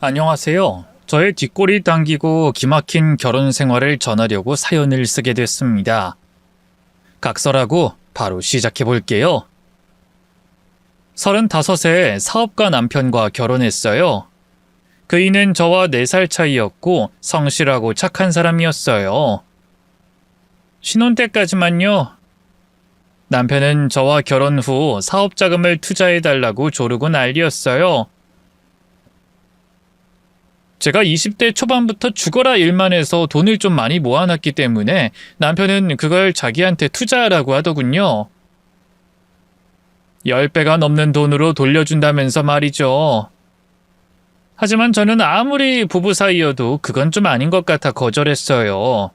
안녕하세요. 저의 뒷골이 당기고 기막힌 결혼 생활을 전하려고 사연을 쓰게 됐습니다. 각설하고 바로 시작해 볼게요. 35세 사업가 남편과 결혼했어요. 그이는 저와 4살 차이였고 성실하고 착한 사람이었어요. 신혼 때까지만요. 남편은 저와 결혼 후 사업 자금을 투자해달라고 조르고 난리였어요. 제가 20대 초반부터 죽어라 일만 해서 돈을 좀 많이 모아놨기 때문에 남편은 그걸 자기한테 투자하라고 하더군요. 10배가 넘는 돈으로 돌려준다면서 말이죠. 하지만 저는 아무리 부부 사이여도 그건 좀 아닌 것 같아 거절했어요.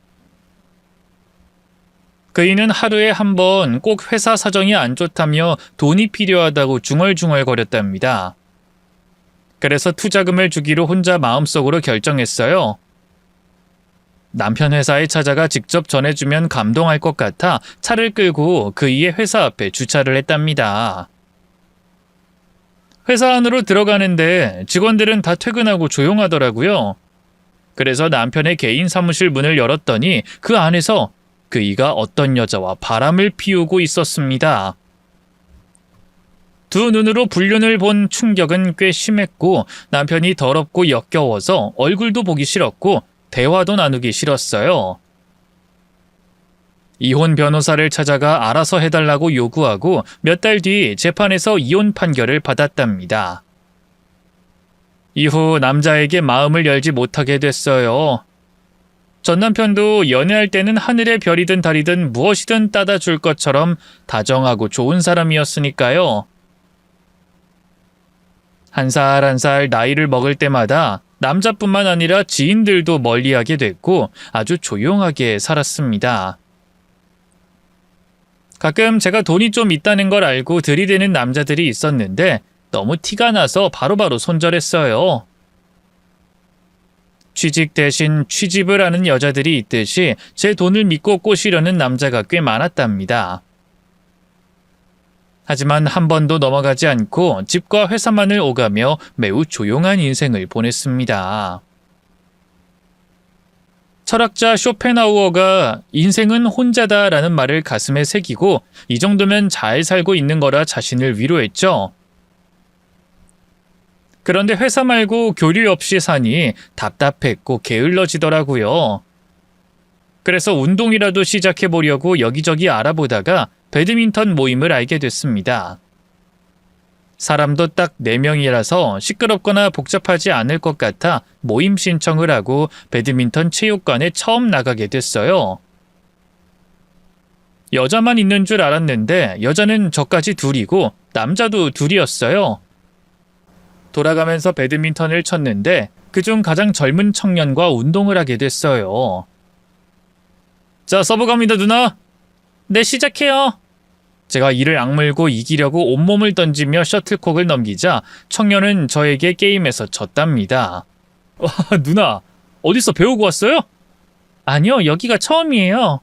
그이는 하루에 한 번 꼭 회사 사정이 안 좋다며 돈이 필요하다고 중얼중얼거렸답니다. 그래서 투자금을 주기로 혼자 마음속으로 결정했어요. 남편 회사에 찾아가 직접 전해주면 감동할 것 같아 차를 끌고 그이의 회사 앞에 주차를 했답니다. 회사 안으로 들어가는데 직원들은 다 퇴근하고 조용하더라고요. 그래서 남편의 개인 사무실 문을 열었더니 그 안에서 그이가 어떤 여자와 바람을 피우고 있었습니다. 두 눈으로 불륜을 본 충격은 꽤 심했고 남편이 더럽고 역겨워서 얼굴도 보기 싫었고 대화도 나누기 싫었어요. 이혼 변호사를 찾아가 알아서 해달라고 요구하고 몇 달 뒤 재판에서 이혼 판결을 받았답니다. 이후 남자에게 마음을 열지 못하게 됐어요. 전 남편도 연애할 때는 하늘의 별이든 달이든 무엇이든 따다 줄 것처럼 다정하고 좋은 사람이었으니까요. 한 살 한 살 나이를 먹을 때마다 남자뿐만 아니라 지인들도 멀리하게 됐고 아주 조용하게 살았습니다. 가끔 제가 돈이 좀 있다는 걸 알고 들이대는 남자들이 있었는데 너무 티가 나서 바로바로 손절했어요. 취직 대신 취집을 하는 여자들이 있듯이 제 돈을 믿고 꼬시려는 남자가 꽤 많았답니다. 하지만 한 번도 넘어가지 않고 집과 회사만을 오가며 매우 조용한 인생을 보냈습니다. 철학자 쇼펜하우어가 인생은 혼자다라는 말을 가슴에 새기고 이 정도면 잘 살고 있는 거라 자신을 위로했죠. 그런데 회사 말고 교류 없이 사니 답답했고 게을러지더라고요. 그래서 운동이라도 시작해보려고 여기저기 알아보다가 배드민턴 모임을 알게 됐습니다. 사람도 딱 4명이라서 시끄럽거나 복잡하지 않을 것 같아 모임 신청을 하고 배드민턴 체육관에 처음 나가게 됐어요. 여자만 있는 줄 알았는데 여자는 저까지 둘이고 남자도 둘이었어요. 돌아가면서 배드민턴을 쳤는데 그중 가장 젊은 청년과 운동을 하게 됐어요. 자, 서브 갑니다, 누나. 네, 시작해요. 제가 이를 악물고 이기려고 온몸을 던지며 셔틀콕을 넘기자 청년은 저에게 게임에서 졌답니다. 와, 누나, 어디서 배우고 왔어요? 아니요, 여기가 처음이에요.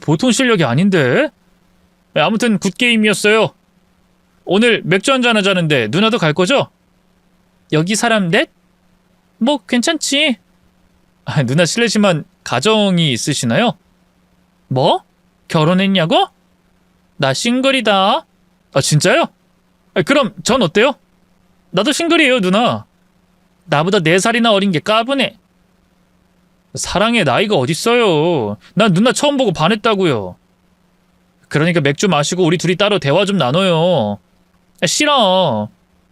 보통 실력이 아닌데? 아무튼 굿게임이었어요. 오늘 맥주 한잔 하자는데 누나도 갈 거죠? 여기 사람 넷? 뭐 괜찮지. 누나 실례지만 가정이 있으시나요? 뭐? 결혼했냐고? 나 싱글이다. 아, 진짜요? 그럼 전 어때요? 나도 싱글이에요, 누나. 나보다 4살이나 어린 게 까부네. 사랑의 나이가 어딨어요. 난 누나 처음 보고 반했다고요. 그러니까 맥주 마시고 우리 둘이 따로 대화 좀 나눠요. 싫어.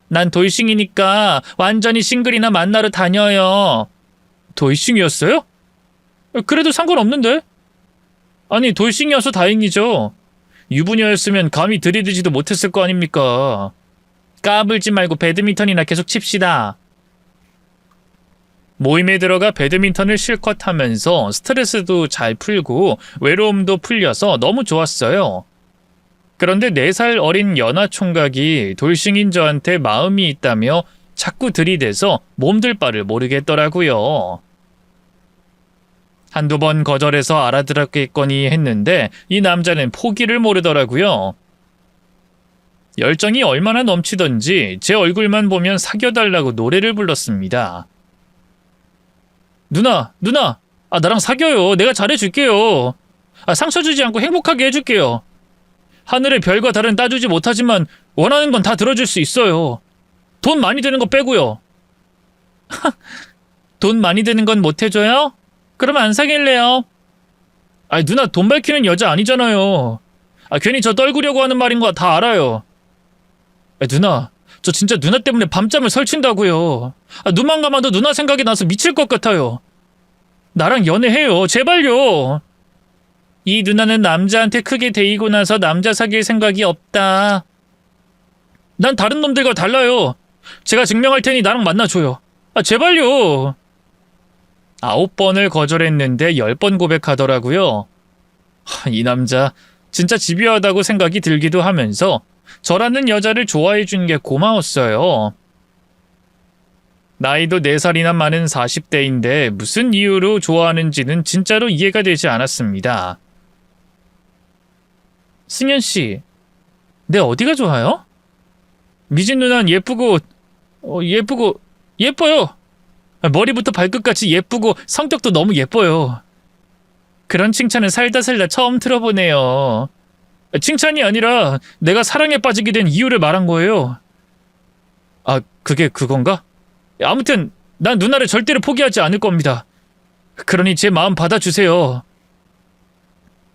난 돌싱이니까 완전히 싱글이나 만나러 다녀요. 돌싱이었어요? 그래도 상관없는데? 아니, 돌싱이어서 다행이죠. 유부녀였으면 감히 들이대지도 못했을 거 아닙니까? 까불지 말고 배드민턴이나 계속 칩시다. 모임에 들어가 배드민턴을 실컷 하면서 스트레스도 잘 풀고 외로움도 풀려서 너무 좋았어요. 그런데 4살 어린 연하 총각이 돌싱인 저한테 마음이 있다며 자꾸 들이대서 몸둘 바를 모르겠더라고요. 한두 번 거절해서 알아들었겠거니 했는데 이 남자는 포기를 모르더라고요. 열정이 얼마나 넘치던지 제 얼굴만 보면 사귀어달라고 노래를 불렀습니다. 누나, 나랑 사겨요. 내가 잘해줄게요. 상처 주지 않고 행복하게 해줄게요. 하늘의 별과 달은 따주지 못하지만 원하는 건 다 들어줄 수 있어요. 돈 많이 드는 거 빼고요. 돈 많이 드는 건 못 해줘요? 그럼 안 사귈래요. 누나 돈 밝히는 여자 아니잖아요. 괜히 저 떨구려고 하는 말인 거 다 알아요. 누나, 저 진짜 누나 때문에 밤잠을 설친다고요. 눈만 감아도 누나 생각이 나서 미칠 것 같아요. 나랑 연애해요. 제발요. 이 누나는 남자한테 크게 데이고 나서 남자 사귈 생각이 없다. 난 다른 놈들과 달라요. 제가 증명할 테니 나랑 만나줘요. 제발요. 9번을 거절했는데 10번 고백하더라고요. 이 남자 진짜 집요하다고 생각이 들기도 하면서 저라는 여자를 좋아해 준 게 고마웠어요. 나이도 4살이나 많은 40대인데 무슨 이유로 좋아하는지는 진짜로 이해가 되지 않았습니다. 승현씨, 내 어디가 좋아요? 미진 누난 예뻐요. 머리부터 발끝까지 예쁘고 성격도 너무 예뻐요. 그런 칭찬은 살다 처음 들어보네요. 칭찬이 아니라 내가 사랑에 빠지게 된 이유를 말한 거예요. 그게 그건가? 아무튼 난 누나를 절대로 포기하지 않을 겁니다. 그러니 제 마음 받아주세요.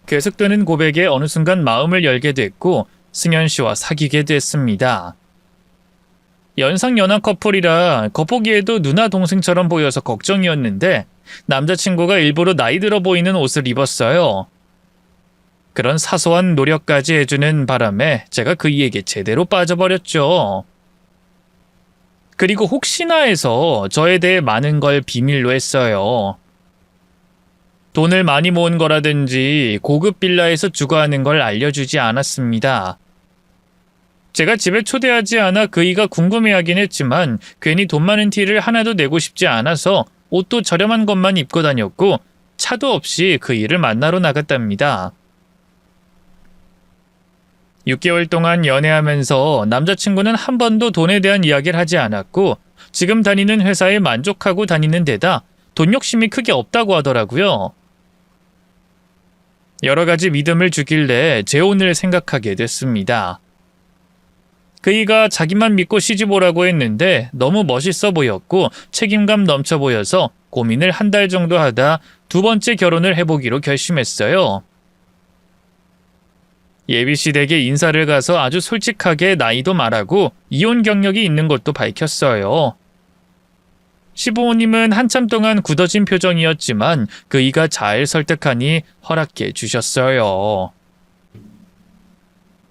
계속되는 고백에 어느 순간 마음을 열게 됐고 승현 씨와 사귀게 됐습니다. 연상연하 커플이라 겉보기에도 누나 동생처럼 보여서 걱정이었는데 남자친구가 일부러 나이 들어 보이는 옷을 입었어요. 그런 사소한 노력까지 해주는 바람에 제가 그이에게 제대로 빠져버렸죠. 그리고 혹시나 해서 저에 대해 많은 걸 비밀로 했어요. 돈을 많이 모은 거라든지 고급 빌라에서 주거하는 걸 알려주지 않았습니다. 제가 집에 초대하지 않아 그이가 궁금해하긴 했지만 괜히 돈 많은 티를 하나도 내고 싶지 않아서 옷도 저렴한 것만 입고 다녔고 차도 없이 그이를 만나러 나갔답니다. 6개월 동안 연애하면서 남자친구는 한 번도 돈에 대한 이야기를 하지 않았고 지금 다니는 회사에 만족하고 다니는 데다 돈 욕심이 크게 없다고 하더라고요. 여러 가지 믿음을 주길래 재혼을 생각하게 됐습니다. 그이가 자기만 믿고 시집오라고 했는데 너무 멋있어 보였고 책임감 넘쳐 보여서 고민을 한 달 정도 하다 2번째 결혼을 해보기로 결심했어요. 예비씨 댁에 인사를 가서 아주 솔직하게 나이도 말하고 이혼 경력이 있는 것도 밝혔어요. 시부모님은 한참 동안 굳어진 표정이었지만 그이가 잘 설득하니 허락해 주셨어요.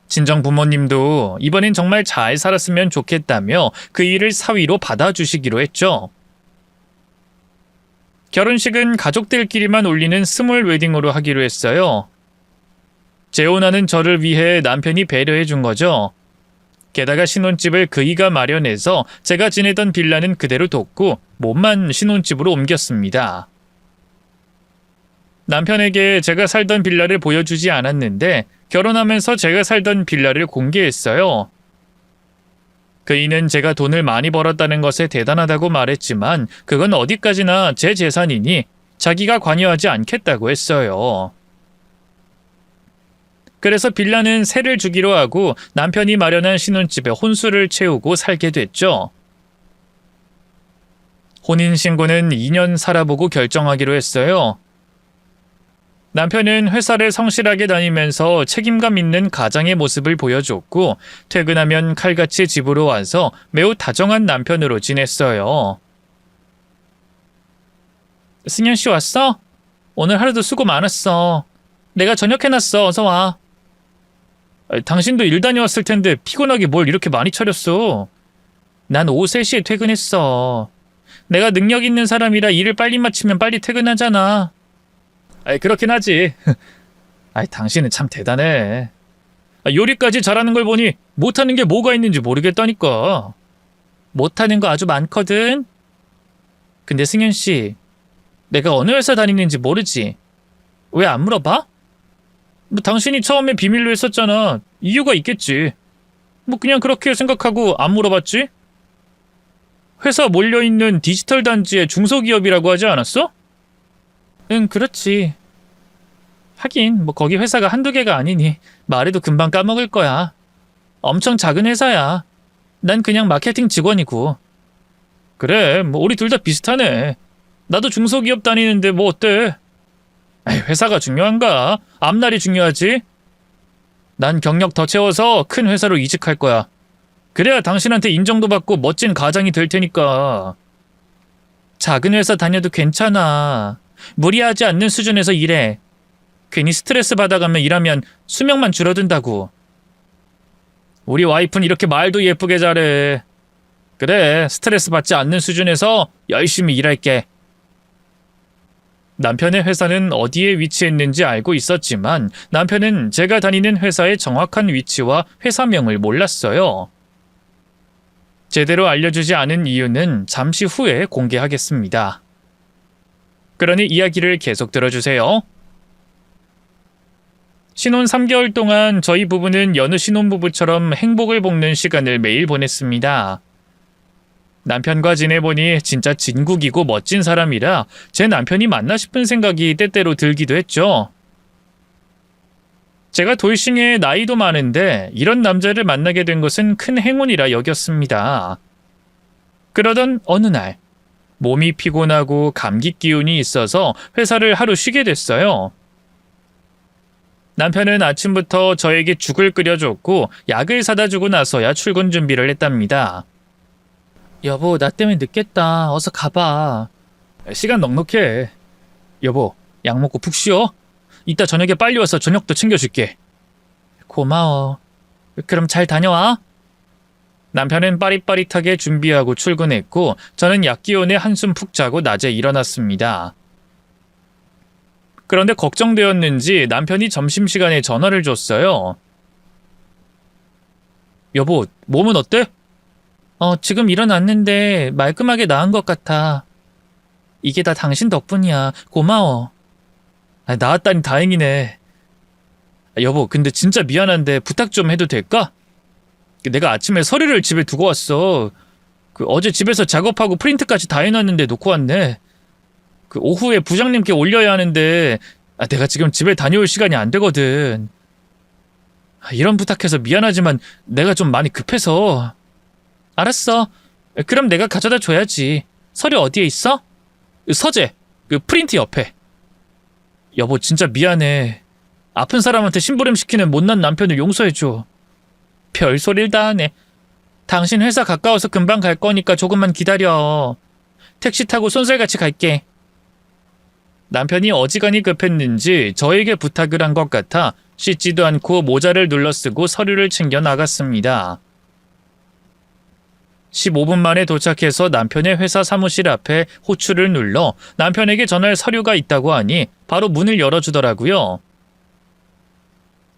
친정 부모님도 이번엔 정말 잘 살았으면 좋겠다며 그이를 사위로 받아주시기로 했죠. 결혼식은 가족들끼리만 올리는 스몰 웨딩으로 하기로 했어요. 재혼하는 저를 위해 남편이 배려해 준 거죠. 게다가 신혼집을 그이가 마련해서 제가 지내던 빌라는 그대로 뒀고 몸만 신혼집으로 옮겼습니다. 남편에게 제가 살던 빌라를 보여주지 않았는데 결혼하면서 제가 살던 빌라를 공개했어요. 그이는 제가 돈을 많이 벌었다는 것에 대단하다고 말했지만 그건 어디까지나 제 재산이니 자기가 관여하지 않겠다고 했어요. 그래서 빌라는 세를 주기로 하고 남편이 마련한 신혼집에 혼수를 채우고 살게 됐죠. 혼인신고는 2년 살아보고 결정하기로 했어요. 남편은 회사를 성실하게 다니면서 책임감 있는 가장의 모습을 보여줬고 퇴근하면 칼같이 집으로 와서 매우 다정한 남편으로 지냈어요. 승현 씨 왔어? 오늘 하루도 수고 많았어. 내가 저녁 해놨어. 어서 와. 당신도 일 다녀왔을 텐데 피곤하게 뭘 이렇게 많이 차렸어. 난 오후 3시에 퇴근했어. 내가 능력 있는 사람이라 일을 빨리 마치면 빨리 퇴근하잖아. 그렇긴 하지. 당신은 참 대단해. 요리까지 잘하는 걸 보니 못하는 게 뭐가 있는지 모르겠다니까. 못하는 거 아주 많거든. 근데 승현 씨, 내가 어느 회사 다니는지 모르지? 왜 안 물어봐? 당신이 처음에 비밀로 했었잖아. 이유가 있겠지. 그냥 그렇게 생각하고 안 물어봤지? 회사 몰려있는 디지털 단지의 중소기업이라고 하지 않았어? 응, 그렇지. 하긴 뭐 거기 회사가 한두 개가 아니니 말해도 금방 까먹을 거야. 엄청 작은 회사야. 난 그냥 마케팅 직원이고. 그래, 뭐 우리 둘 다 비슷하네. 나도 중소기업 다니는데 뭐 어때? 에이, 회사가 중요한가? 앞날이 중요하지. 난 경력 더 채워서 큰 회사로 이직할 거야. 그래야 당신한테 인정도 받고 멋진 가장이 될 테니까. 작은 회사 다녀도 괜찮아. 무리하지 않는 수준에서 일해. 괜히 스트레스 받아가며 일하면 수명만 줄어든다고. 우리 와이프는 이렇게 말도 예쁘게 잘해. 그래, 스트레스 받지 않는 수준에서 열심히 일할게. 남편의 회사는 어디에 위치했는지 알고 있었지만 남편은 제가 다니는 회사의 정확한 위치와 회사명을 몰랐어요. 제대로 알려주지 않은 이유는 잠시 후에 공개하겠습니다. 그러니 이야기를 계속 들어주세요. 신혼 3개월 동안 저희 부부는 여느 신혼부부처럼 행복을 볶는 시간을 매일 보냈습니다. 남편과 지내보니 진짜 진국이고 멋진 사람이라 제 남편이 맞나 싶은 생각이 때때로 들기도 했죠. 제가 돌싱에 나이도 많은데 이런 남자를 만나게 된 것은 큰 행운이라 여겼습니다. 그러던 어느 날 몸이 피곤하고 감기 기운이 있어서 회사를 하루 쉬게 됐어요. 남편은 아침부터 저에게 죽을 끓여줬고 약을 사다 주고 나서야 출근 준비를 했답니다. 여보, 나 때문에 늦겠다. 어서 가봐. 시간 넉넉해. 여보, 약 먹고 푹 쉬어. 이따 저녁에 빨리 와서 저녁도 챙겨줄게. 고마워. 그럼 잘 다녀와. 남편은 빠릿빠릿하게 준비하고 출근했고 저는 약 기운에 한숨 푹 자고 낮에 일어났습니다. 그런데 걱정되었는지 남편이 점심시간에 전화를 줬어요. 여보, 몸은 어때? 지금 일어났는데 말끔하게 나은 것 같아. 이게 다 당신 덕분이야. 고마워. 나았다니 다행이네. 여보, 근데 진짜 미안한데 부탁 좀 해도 될까? 내가 아침에 서류를 집에 두고 왔어. 어제 집에서 작업하고 프린트까지 다 해놨는데 놓고 왔네. 오후에 부장님께 올려야 하는데 내가 지금 집에 다녀올 시간이 안 되거든. 이런 부탁해서 미안하지만 내가 좀 많이 급해서. 알았어. 그럼 내가 가져다 줘야지. 서류 어디에 있어? 서재. 프린트 옆에. 여보, 진짜 미안해. 아픈 사람한테 심부름 시키는 못난 남편을 용서해줘. 별소리를 다 하네. 당신 회사 가까워서 금방 갈 거니까 조금만 기다려. 택시 타고 쏜살같이 갈게. 남편이 어지간히 급했는지 저에게 부탁을 한 것 같아 씻지도 않고 모자를 눌러쓰고 서류를 챙겨 나갔습니다. 15분 만에 도착해서 남편의 회사 사무실 앞에 호출을 눌러 남편에게 전할 서류가 있다고 하니 바로 문을 열어주더라고요.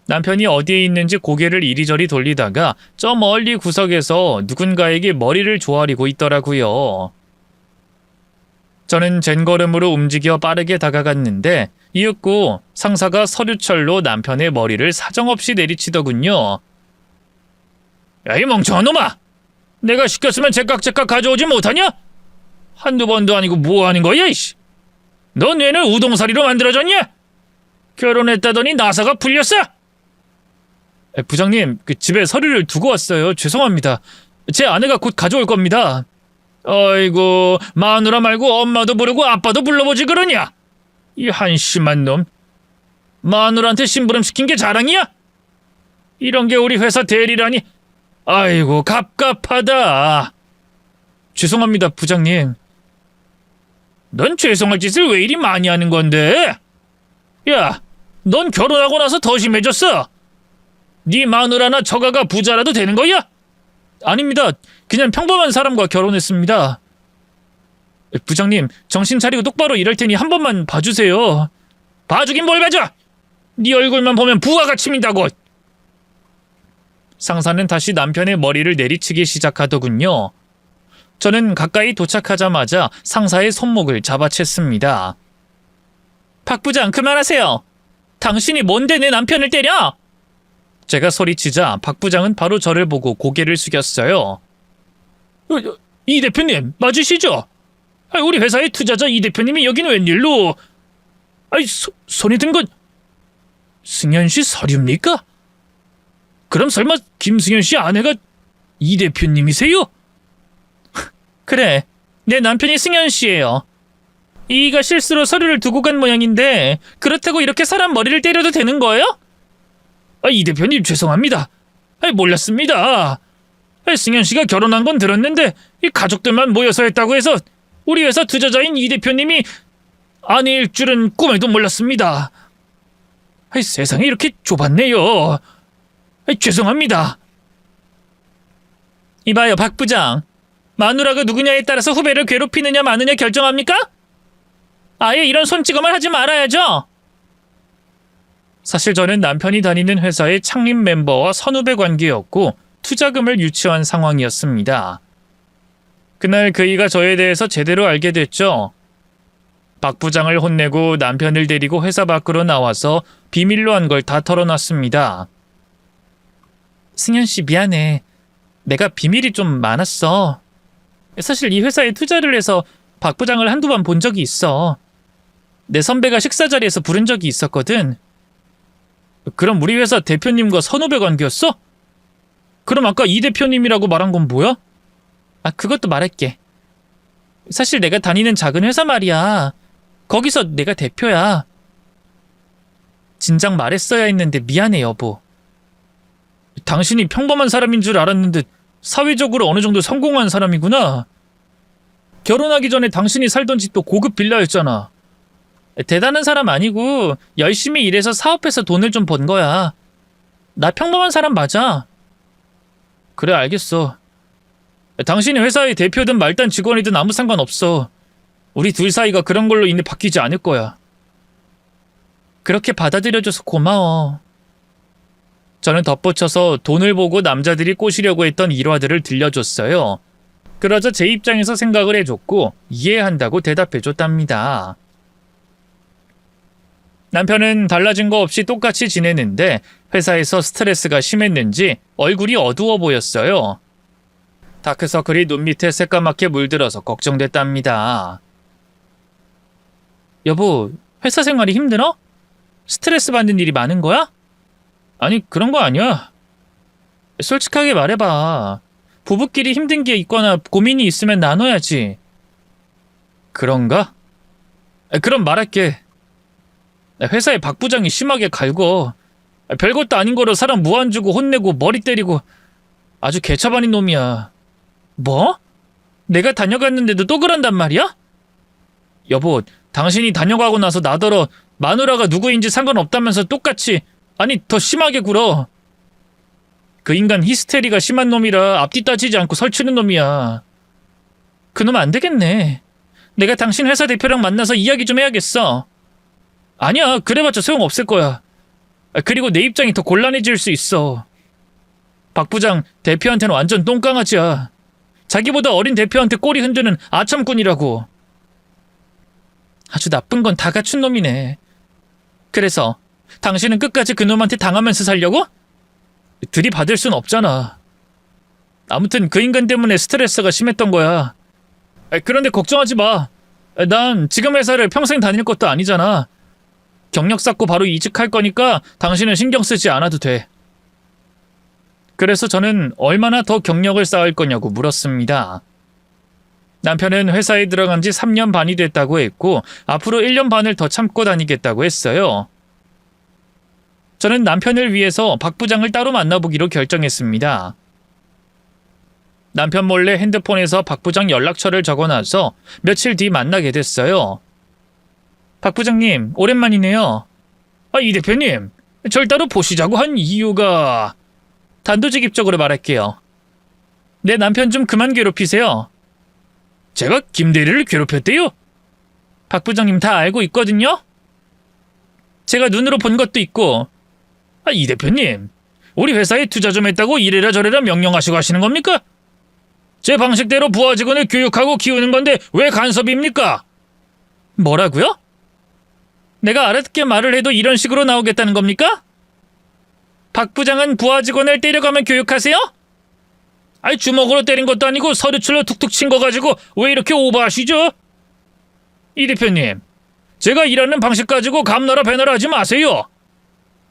남편이 어디에 있는지 고개를 이리저리 돌리다가 저 멀리 구석에서 누군가에게 머리를 조아리고 있더라고요. 저는 젠걸음으로 움직여 빠르게 다가갔는데 이윽고 상사가 서류철로 남편의 머리를 사정없이 내리치더군요. 야, 이 멍청한 놈아! 내가 시켰으면 제깍제깍 가져오지 못하냐? 한두 번도 아니고 뭐 하는 거야, 이씨? 너 뇌는 우동사리로 만들어졌냐? 결혼했다더니 나사가 풀렸어? 부장님, 집에 서류를 두고 왔어요. 죄송합니다. 제 아내가 곧 가져올 겁니다. 아이고, 마누라 말고 엄마도 부르고 아빠도 불러보지 그러냐? 이 한심한 놈. 마누라한테 심부름 시킨 게 자랑이야? 이런 게 우리 회사 대리라니. 아이고, 갑갑하다. 죄송합니다, 부장님. 넌 죄송할 짓을 왜 이리 많이 하는 건데? 야, 넌 결혼하고 나서 더 심해졌어. 네 마누라나 처가가 부자라도 되는 거야? 아닙니다. 그냥 평범한 사람과 결혼했습니다. 부장님, 정신 차리고 똑바로 일할 테니 한 번만 봐주세요. 봐주긴 뭘 봐줘! 네 얼굴만 보면 부하가 치민다고. 상사는 다시 남편의 머리를 내리치기 시작하더군요. 저는 가까이 도착하자마자 상사의 손목을 잡아챘습니다. 박 부장, 그만하세요. 당신이 뭔데 내 남편을 때려? 제가 소리치자 박 부장은 바로 저를 보고 고개를 숙였어요. 이 대표님, 맞으시죠? 우리 회사의 투자자 이 대표님이 여긴 웬일로? 아이, 손에 든 건 승현 씨 서류입니까? 그럼 설마 김승현 씨 아내가 이 대표님이세요? 그래, 내 남편이 승현 씨예요. 이가 실수로 서류를 두고 간 모양인데 그렇다고 이렇게 사람 머리를 때려도 되는 거예요? 이 대표님 죄송합니다. 몰랐습니다. 승현 씨가 결혼한 건 들었는데 이 가족들만 모여서 했다고 해서 우리 회사 투자자인 이 대표님이 아내일 줄은 꿈에도 몰랐습니다. 세상이 이렇게 좁았네요. 죄송합니다. 이봐요, 박 부장. 마누라가 누구냐에 따라서 후배를 괴롭히느냐 마느냐 결정합니까? 아예 이런 손찌검을 하지 말아야죠. 사실 저는 남편이 다니는 회사의 창립 멤버와 선후배 관계였고 투자금을 유치한 상황이었습니다. 그날 그이가 저에 대해서 제대로 알게 됐죠. 박 부장을 혼내고 남편을 데리고 회사 밖으로 나와서 비밀로 한 걸 다 털어놨습니다. 승현 씨 미안해. 내가 비밀이 좀 많았어. 사실 이 회사에 투자를 해서 박 부장을 한두 번 본 적이 있어. 내 선배가 식사 자리에서 부른 적이 있었거든. 그럼 우리 회사 대표님과 선후배 관계였어? 그럼 아까 이 대표님이라고 말한 건 뭐야? 그것도 말할게. 사실 내가 다니는 작은 회사 말이야. 거기서 내가 대표야. 진작 말했어야 했는데 미안해, 여보. 당신이 평범한 사람인 줄 알았는데 사회적으로 어느 정도 성공한 사람이구나. 결혼하기 전에 당신이 살던 집도 고급 빌라였잖아. 대단한 사람 아니고 열심히 일해서 사업해서 돈을 좀 번 거야. 나 평범한 사람 맞아. 그래, 알겠어. 당신이 회사의 대표든 말단 직원이든 아무 상관없어. 우리 둘 사이가 그런 걸로 인해 바뀌지 않을 거야. 그렇게 받아들여줘서 고마워. 저는 덧붙여서 돈을 보고 남자들이 꼬시려고 했던 일화들을 들려줬어요. 그러자 제 입장에서 생각을 해줬고 이해한다고 대답해줬답니다. 남편은 달라진 거 없이 똑같이 지내는데 회사에서 스트레스가 심했는지 얼굴이 어두워 보였어요. 다크서클이 눈 밑에 새까맣게 물들어서 걱정됐답니다. 여보, 회사 생활이 힘들어? 스트레스 받는 일이 많은 거야? 아니, 그런 거 아니야. 솔직하게 말해봐. 부부끼리 힘든 게 있거나 고민이 있으면 나눠야지. 그런가? 그럼 말할게. 회사에 박 부장이 심하게 갈고 별것도 아닌 거로 사람 무안 주고 혼내고 머리 때리고 아주 개차반인 놈이야. 뭐? 내가 다녀갔는데도 또 그런단 말이야? 여보, 당신이 다녀가고 나서 나더러 마누라가 누구인지 상관없다면서 똑같이, 아니 더 심하게 굴어. 그 인간 히스테리가 심한 놈이라 앞뒤 따지지 않고 설치는 놈이야. 그놈 안 되겠네. 내가 당신 회사 대표랑 만나서 이야기 좀 해야겠어. 아니야, 그래봤자 소용없을 거야. 그리고 내 입장이 더 곤란해질 수 있어. 박 부장 대표한테는 완전 똥강아지야. 자기보다 어린 대표한테 꼬리 흔드는 아참꾼이라고. 아주 나쁜 건 다 갖춘 놈이네. 그래서 당신은 끝까지 그놈한테 당하면서 살려고? 들이받을 순 없잖아. 아무튼 그 인간 때문에 스트레스가 심했던 거야. 그런데 걱정하지 마. 난 지금 회사를 평생 다닐 것도 아니잖아. 경력 쌓고 바로 이직할 거니까 당신은 신경 쓰지 않아도 돼. 그래서 저는 얼마나 더 경력을 쌓을 거냐고 물었습니다. 남편은 회사에 들어간 지 3년 반이 됐다고 했고 앞으로 1년 반을 더 참고 다니겠다고 했어요. 저는 남편을 위해서 박 부장을 따로 만나보기로 결정했습니다. 남편 몰래 핸드폰에서 박 부장 연락처를 적어놔서 며칠 뒤 만나게 됐어요. 박 부장님, 오랜만이네요. 이 대표님, 절 따로 보시자고 한 이유가... 단도직입적으로 말할게요. 내 남편 좀 그만 괴롭히세요. 제가 김 대리를 괴롭혔대요? 박 부장님 다 알고 있거든요? 제가 눈으로 본 것도 있고. 이 대표님, 우리 회사에 투자 좀 했다고 이래라 저래라 명령하시고 하시는 겁니까? 제 방식대로 부하 직원을 교육하고 키우는 건데 왜 간섭입니까? 뭐라고요? 내가 알아듣게 말을 해도 이런 식으로 나오겠다는 겁니까? 박 부장은 부하 직원을 때려가면 교육하세요? 주먹으로 때린 것도 아니고 서류출로 툭툭 친 거 가지고 왜 이렇게 오버하시죠? 이 대표님, 제가 일하는 방식 가지고 감나라 배나라 하지 마세요.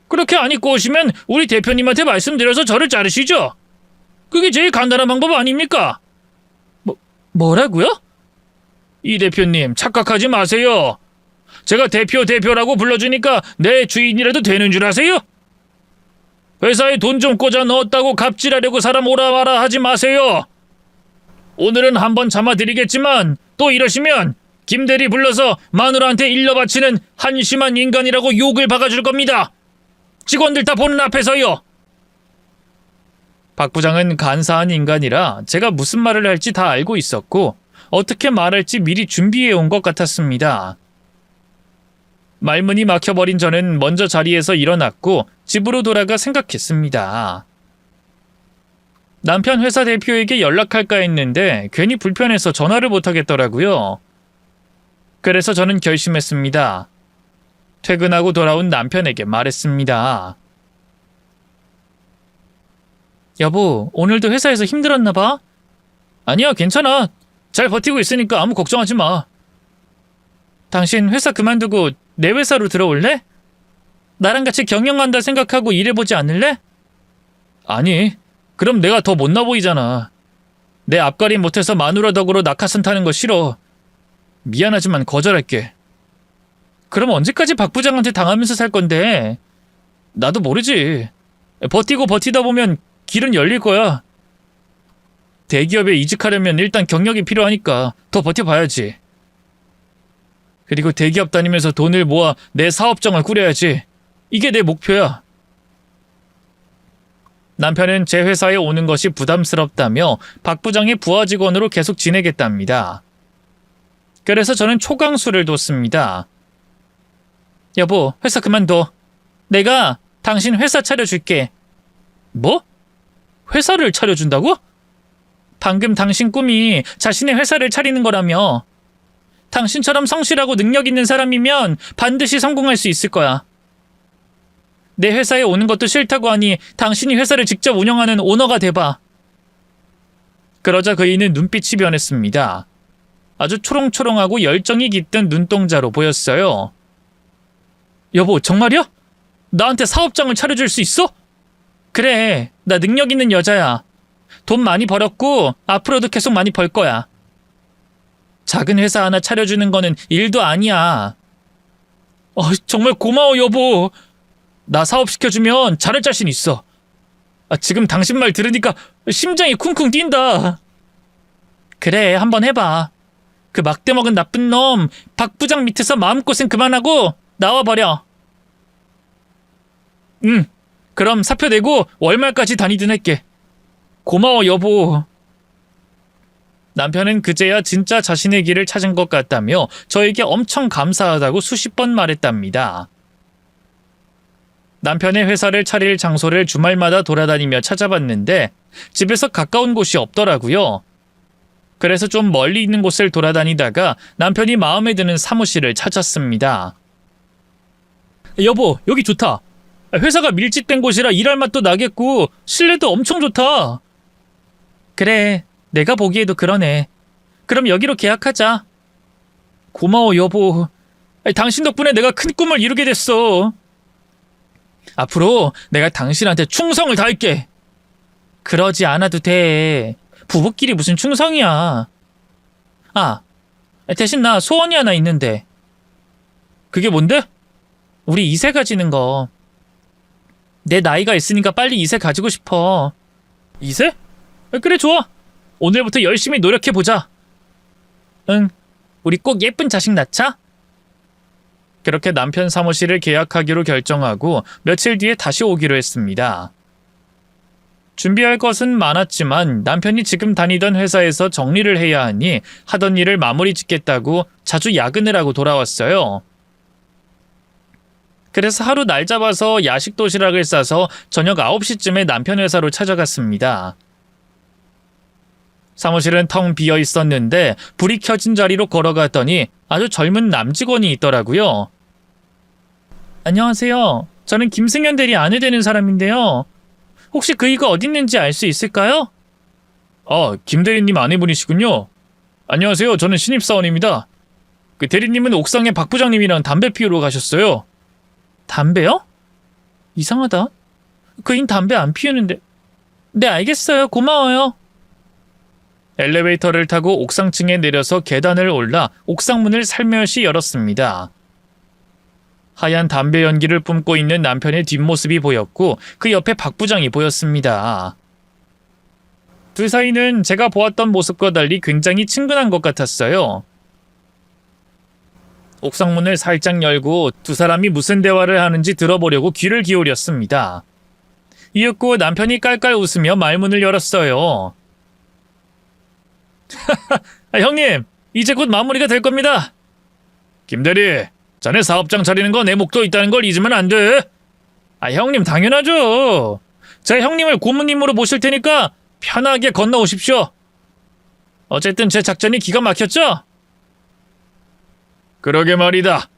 그렇게 안 입고 오시면 우리 대표님한테 말씀드려서 저를 자르시죠. 그게 제일 간단한 방법 아닙니까? 뭐라고요? 이 대표님 착각하지 마세요. 제가 대표라고 불러주니까 내 주인이라도 되는 줄 아세요? 회사에 돈 좀 꽂아 넣었다고 갑질하려고 사람 오라와라 하지 마세요. 오늘은 한번 참아드리겠지만 또 이러시면 김대리 불러서 마누라한테 일러 바치는 한심한 인간이라고 욕을 박아줄 겁니다. 직원들 다 보는 앞에서요. 박 부장은 간사한 인간이라 제가 무슨 말을 할지 다 알고 있었고 어떻게 말할지 미리 준비해 온 것 같았습니다. 말문이 막혀버린 저는 먼저 자리에서 일어났고 집으로 돌아가 생각했습니다. 남편 회사 대표에게 연락할까 했는데 괜히 불편해서 전화를 못하겠더라고요. 그래서 저는 결심했습니다. 퇴근하고 돌아온 남편에게 말했습니다. 여보, 오늘도 회사에서 힘들었나 봐? 아니야, 괜찮아. 잘 버티고 있으니까 아무 걱정하지 마. 당신 회사 그만두고 내 회사로 들어올래? 나랑 같이 경영한다 생각하고 일해보지 않을래? 아니, 그럼 내가 더 못나 보이잖아. 내 앞가림 못해서 마누라 덕으로 낙하산 타는 거 싫어. 미안하지만 거절할게. 그럼 언제까지 박 부장한테 당하면서 살 건데? 나도 모르지. 버티고 버티다 보면 길은 열릴 거야. 대기업에 이직하려면 일단 경력이 필요하니까 더 버텨봐야지. 그리고 대기업 다니면서 돈을 모아 내 사업장을 꾸려야지. 이게 내 목표야. 남편은 제 회사에 오는 것이 부담스럽다며 박 부장의 부하 직원으로 계속 지내겠답니다. 그래서 저는 초강수를 뒀습니다. 여보, 회사 그만둬. 내가 당신 회사 차려줄게. 뭐? 회사를 차려준다고? 방금 당신 꿈이 자신의 회사를 차리는 거라며. 당신처럼 성실하고 능력 있는 사람이면 반드시 성공할 수 있을 거야. 내 회사에 오는 것도 싫다고 하니 당신이 회사를 직접 운영하는 오너가 돼봐. 그러자 그이는 눈빛이 변했습니다. 아주 초롱초롱하고 열정이 깃든 눈동자로 보였어요. 여보, 정말이야? 나한테 사업장을 차려줄 수 있어? 그래, 나 능력 있는 여자야. 돈 많이 벌었고 앞으로도 계속 많이 벌 거야. 작은 회사 하나 차려주는 거는 일도 아니야. 정말 고마워, 여보. 나 사업시켜주면 잘할 자신 있어. 지금 당신 말 들으니까 심장이 쿵쿵 뛴다. 그래, 한번 해봐. 그 막대먹은 나쁜 놈 박 부장 밑에서 마음고생 그만하고 나와버려. 응, 그럼 사표 내고 월말까지 다니든 할게. 고마워, 여보. 남편은 그제야 진짜 자신의 길을 찾은 것 같다며 저에게 엄청 감사하다고 수십 번 말했답니다. 남편의 회사를 차릴 장소를 주말마다 돌아다니며 찾아봤는데 집에서 가까운 곳이 없더라고요. 그래서 좀 멀리 있는 곳을 돌아다니다가 남편이 마음에 드는 사무실을 찾았습니다. 여보, 여기 좋다. 회사가 밀집된 곳이라 일할 맛도 나겠고 실내도 엄청 좋다. 그래, 내가 보기에도 그러네. 그럼 여기로 계약하자. 고마워, 여보. 당신 덕분에 내가 큰 꿈을 이루게 됐어. 앞으로 내가 당신한테 충성을 다할게. 그러지 않아도 돼. 부부끼리 무슨 충성이야. 대신 나 소원이 하나 있는데. 그게 뭔데? 우리 이세 가지는 거. 내 나이가 있으니까 빨리 이세 가지고 싶어. 이세? 그래, 좋아. 오늘부터 열심히 노력해보자. 응, 우리 꼭 예쁜 자식 낳자. 그렇게 남편 사무실을 계약하기로 결정하고 며칠 뒤에 다시 오기로 했습니다. 준비할 것은 많았지만 남편이 지금 다니던 회사에서 정리를 해야 하니 하던 일을 마무리 짓겠다고 자주 야근을 하고 돌아왔어요. 그래서 하루 날 잡아서 야식 도시락을 싸서 저녁 9시쯤에 남편 회사로 찾아갔습니다. 사무실은 텅 비어 있었는데 불이 켜진 자리로 걸어갔더니 아주 젊은 남직원이 있더라고요. 안녕하세요. 저는 김승현 대리 아내 되는 사람인데요. 혹시 그이가 어디 있는지 알 수 있을까요? 김 대리님 아내분이시군요. 안녕하세요. 저는 신입사원입니다. 그 대리님은 옥상에 박 부장님이랑 담배 피우러 가셨어요. 담배요? 이상하다. 그인 담배 안 피우는데. 네, 알겠어요. 고마워요. 엘리베이터를 타고 옥상층에 내려서 계단을 올라 옥상문을 살며시 열었습니다. 하얀 담배 연기를 뿜고 있는 남편의 뒷모습이 보였고 그 옆에 박 부장이 보였습니다. 둘 사이는 제가 보았던 모습과 달리 굉장히 친근한 것 같았어요. 옥상문을 살짝 열고 두 사람이 무슨 대화를 하는지 들어보려고 귀를 기울였습니다. 이윽고 남편이 깔깔 웃으며 말문을 열었어요. 형님, 이제 곧 마무리가 될 겁니다. 김대리, 자네 사업장 차리는 거 내 목도 있다는 걸 잊으면 안 돼. 형님 당연하죠. 제가 형님을 고모님으로 모실 테니까 편하게 건너오십시오. 어쨌든 제 작전이 기가 막혔죠? 그러게 말이다.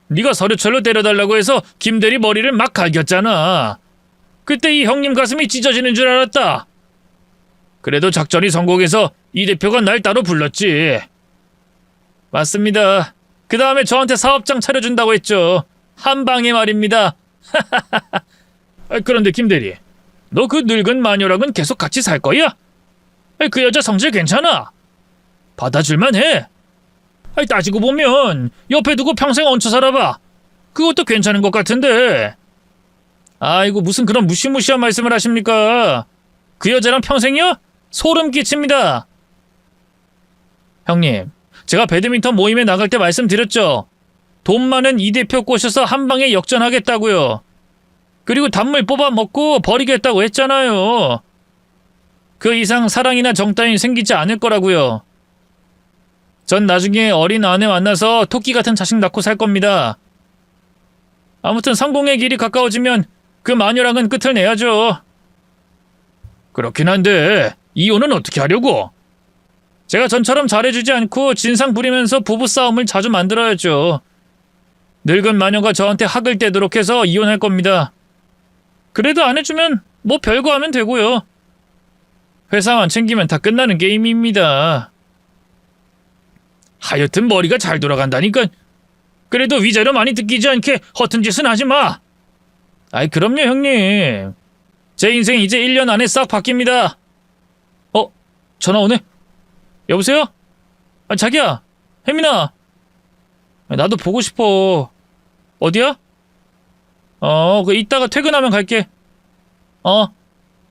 네가 서류철로 때려달라고 해서 김대리 머리를 막 갈겼잖아. 그때 이 형님 가슴이 찢어지는 줄 알았다. 그래도 작전이 성공해서 이 대표가 날 따로 불렀지. 맞습니다. 그 다음에 저한테 사업장 차려준다고 했죠. 한 방에 말입니다. 그런데 김대리, 너 그 늙은 마녀랑은 계속 같이 살 거야? 그 여자 성질 괜찮아. 받아줄만 해. 따지고 보면 옆에 두고 평생 얹혀 살아봐. 그것도 괜찮은 것 같은데. 아이고 무슨 그런 무시무시한 말씀을 하십니까? 그 여자랑 평생이요? 소름 끼칩니다. 형님, 제가 배드민턴 모임에 나갈 때 말씀드렸죠. 돈 많은 이 대표 꼬셔서 한 방에 역전하겠다고요. 그리고 단물 뽑아 먹고 버리겠다고 했잖아요. 그 이상 사랑이나 정 따윈 생기지 않을 거라고요. 전 나중에 어린 아내 만나서 토끼 같은 자식 낳고 살 겁니다. 아무튼 성공의 길이 가까워지면 그 마녀랑은 끝을 내야죠. 그렇긴 한데 이혼은 어떻게 하려고? 제가 전처럼 잘해주지 않고 진상 부리면서 부부싸움을 자주 만들어야죠. 늙은 마녀가 저한테 학을 떼도록 해서 이혼할 겁니다. 그래도 안 해주면 뭐 별거 하면 되고요. 회사만 챙기면 다 끝나는 게임입니다. 하여튼 머리가 잘 돌아간다니까. 그래도 위자료 많이 뜯기지 않게 허튼 짓은 하지 마. 그럼요 형님. 제 인생 이제 1년 안에 싹 바뀝니다. 전화 오네. 여보세요? 자기야, 혜민아. 나도 보고 싶어. 어디야? 그 이따가 퇴근하면 갈게.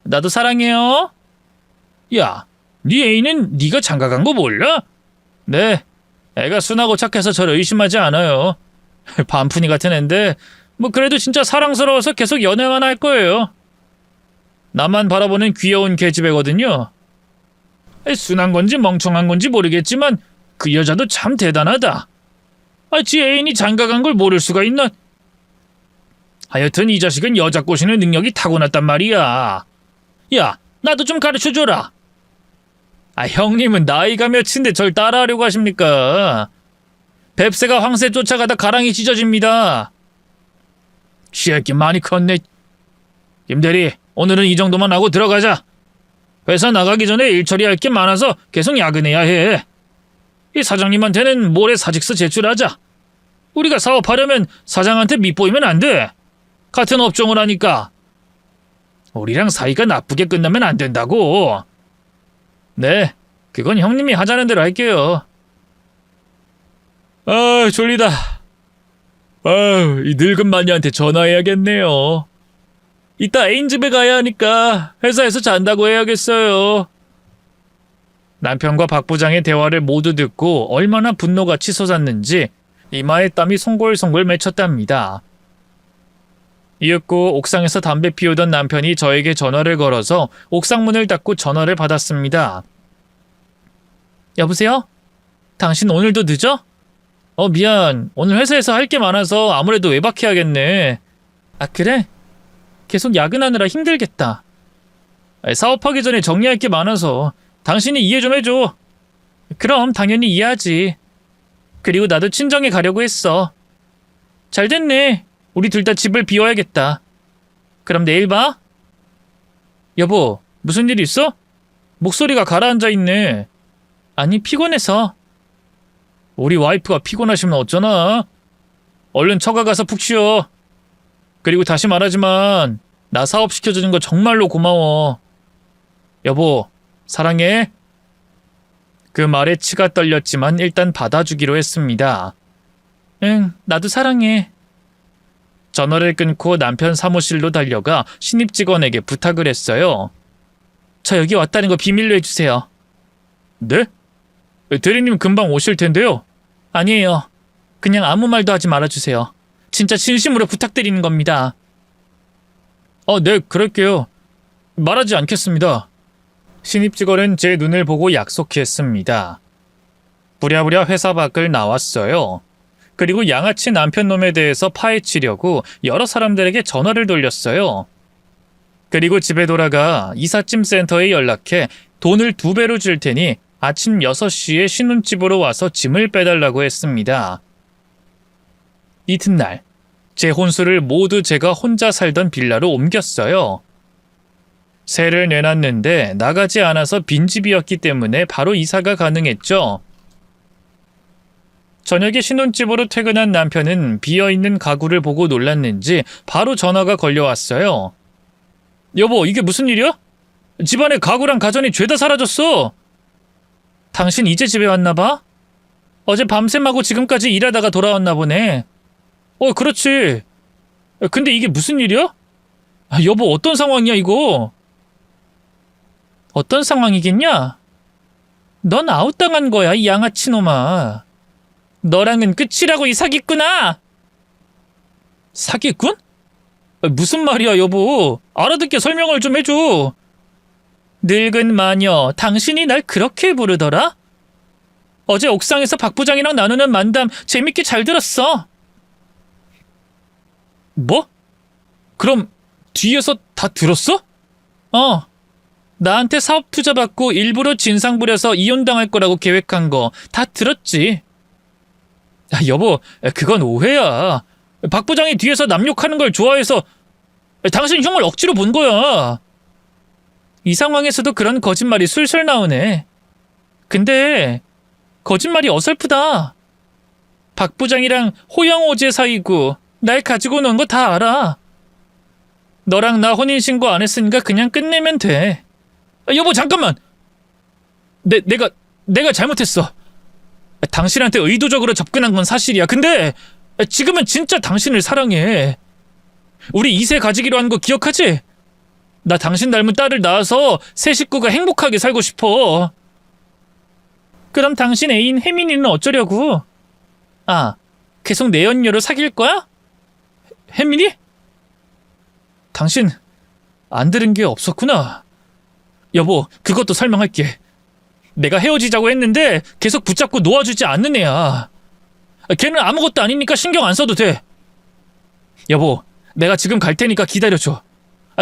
나도 사랑해요. 야, 네 애인은 네가 장가간 거 몰라? 네, 애가 순하고 착해서 저를 의심하지 않아요. 반푼이 같은 앤데 뭐 그래도 진짜 사랑스러워서 계속 연애만 할 거예요. 나만 바라보는 귀여운 계집애거든요. 순한 건지 멍청한 건지 모르겠지만 그 여자도 참 대단하다. 지 애인이 장가간 걸 모를 수가 있나? 하여튼 이 자식은 여자 꼬시는 능력이 타고났단 말이야. 야, 나도 좀 가르쳐줘라. 형님은 나이가 몇인데 절 따라하려고 하십니까? 뱁새가 황새 쫓아가다 가랑이 찢어집니다. 새끼 많이 컸네. 김대리, 오늘은 이 정도만 하고 들어가자. 회사 나가기 전에 일 처리할 게 많아서 계속 야근해야 해. 이 사장님한테는 모레 사직서 제출하자. 우리가 사업하려면 사장한테 밑보이면 안 돼. 같은 업종을 하니까. 우리랑 사이가 나쁘게 끝나면 안 된다고. 네, 그건 형님이 하자는 대로 할게요. 졸리다. 이 늙은 마녀한테 전화해야겠네요. 이따 애인 집에 가야 하니까 회사에서 잔다고 해야겠어요. 남편과 박 부장의 대화를 모두 듣고 얼마나 분노가 치솟았는지 이마에 땀이 송골송골 맺혔답니다. 이윽고 옥상에서 담배 피우던 남편이 저에게 전화를 걸어서 옥상문을 닫고 전화를 받았습니다. 여보세요? 당신 오늘도 늦어? 미안. 오늘 회사에서 할 게 많아서 아무래도 외박해야겠네. 그래? 계속 야근하느라 힘들겠다. 사업하기 전에 정리할 게 많아서 당신이 이해 좀 해줘. 그럼 당연히 이해하지. 그리고 나도 친정에 가려고 했어. 잘 됐네. 우리 둘 다 집을 비워야겠다. 그럼 내일 봐. 여보, 무슨 일 있어? 목소리가 가라앉아 있네. 아니, 피곤해서. 우리 와이프가 피곤하시면 어쩌나? 얼른 처가 가서 푹 쉬어. 그리고 다시 말하지만 나 사업시켜주는 거 정말로 고마워. 여보, 사랑해. 그 말에 치가 떨렸지만 일단 받아주기로 했습니다. 응, 나도 사랑해. 전화를 끊고 남편 사무실로 달려가 신입 직원에게 부탁을 했어요. 저 여기 왔다는 거 비밀로 해주세요. 네? 대리님 금방 오실 텐데요. 아니에요. 그냥 아무 말도 하지 말아주세요. 진짜 진심으로 부탁드리는 겁니다. 네, 그럴게요. 말하지 않겠습니다. 신입 직원은 제 눈을 보고 약속했습니다. 부랴부랴 회사 밖을 나왔어요. 그리고 양아치 남편놈에 대해서 파헤치려고 여러 사람들에게 전화를 돌렸어요. 그리고 집에 돌아가 이삿짐 센터에 연락해 돈을 2배로 줄 테니 아침 6시에 신혼집으로 와서 짐을 빼달라고 했습니다. 이튿날, 제 혼수를 모두 제가 혼자 살던 빌라로 옮겼어요. 세를 내놨는데 나가지 않아서 빈집이었기 때문에 바로 이사가 가능했죠. 저녁에 신혼집으로 퇴근한 남편은 비어있는 가구를 보고 놀랐는지 바로 전화가 걸려왔어요. 여보, 이게 무슨 일이야? 집안에 가구랑 가전이 죄다 사라졌어. 당신 이제 집에 왔나 봐? 어제 밤샘하고 지금까지 일하다가 돌아왔나 보네. 그렇지. 근데 이게 무슨 일이야? 여보, 어떤 상황이야 이거? 어떤 상황이겠냐? 넌 아웃당한 거야, 이 양아치 놈아. 너랑은 끝이라고, 이 사기꾼아! 사기꾼? 무슨 말이야, 여보. 알아듣게 설명을 좀 해줘. 늙은 마녀, 당신이 날 그렇게 부르더라? 어제 옥상에서 박 부장이랑 나누는 만담 재밌게 잘 들었어. 뭐? 그럼 뒤에서 다 들었어? 나한테 사업 투자 받고 일부러 진상 부려서 이혼당할 거라고 계획한 거 다 들었지. 여보, 그건 오해야. 박 부장이 뒤에서 남 욕하는 걸 좋아해서 당신 흉을 억지로 본 거야. 이 상황에서도 그런 거짓말이 술술 나오네. 근데 거짓말이 어설프다. 박 부장이랑 호영오제 사이고 날 가지고 논 거 다 알아. 너랑 나 혼인신고 안 했으니까 그냥 끝내면 돼. 여보, 잠깐만. 내가 잘못했어. 당신한테 의도적으로 접근한 건 사실이야. 근데 지금은 진짜 당신을 사랑해. 우리 2세 가지기로 한 거 기억하지? 나 당신 닮은 딸을 낳아서 새 식구가 행복하게 살고 싶어. 그럼 당신 애인 혜민이는 어쩌려고? 계속 내 연녀로 사귈 거야? 혜민이? 당신 안 들은 게 없었구나. 여보, 그것도 설명할게. 내가 헤어지자고 했는데 계속 붙잡고 놓아주지 않는 애야. 걔는 아무것도 아니니까 신경 안 써도 돼. 여보, 내가 지금 갈 테니까 기다려줘.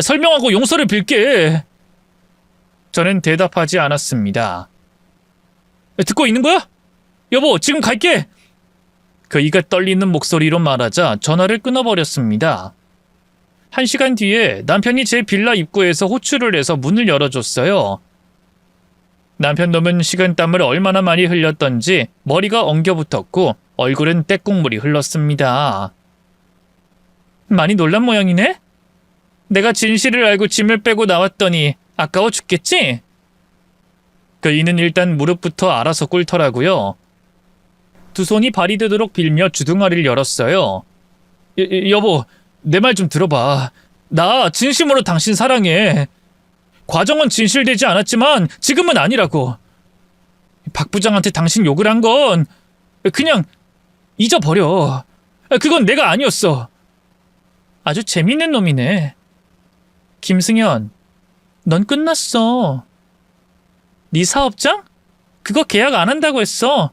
설명하고 용서를 빌게. 저는 대답하지 않았습니다. 듣고 있는 거야? 여보, 지금 갈게. 그 이가 떨리는 목소리로 말하자 전화를 끊어버렸습니다. 1시간 뒤에 남편이 제 빌라 입구에서 호출을 해서 문을 열어줬어요. 남편 놈은 식은땀을 얼마나 많이 흘렸던지 머리가 엉겨붙었고 얼굴은 떼국물이 흘렀습니다. 많이 놀란 모양이네? 내가 진실을 알고 짐을 빼고 나왔더니 아까워 죽겠지? 그 이는 일단 무릎부터 알아서 꿇더라고요. 두 손이 발이 되도록 빌며 주둥아리를 열었어요. 여보, 내 말 좀 들어봐. 나 진심으로 당신 사랑해. 과정은 진실되지 않았지만 지금은 아니라고. 박 부장한테 당신 욕을 한 건 그냥 잊어버려. 그건 내가 아니었어. 아주 재밌는 놈이네. 김승현, 넌 끝났어. 네 사업장? 그거 계약 안 한다고 했어.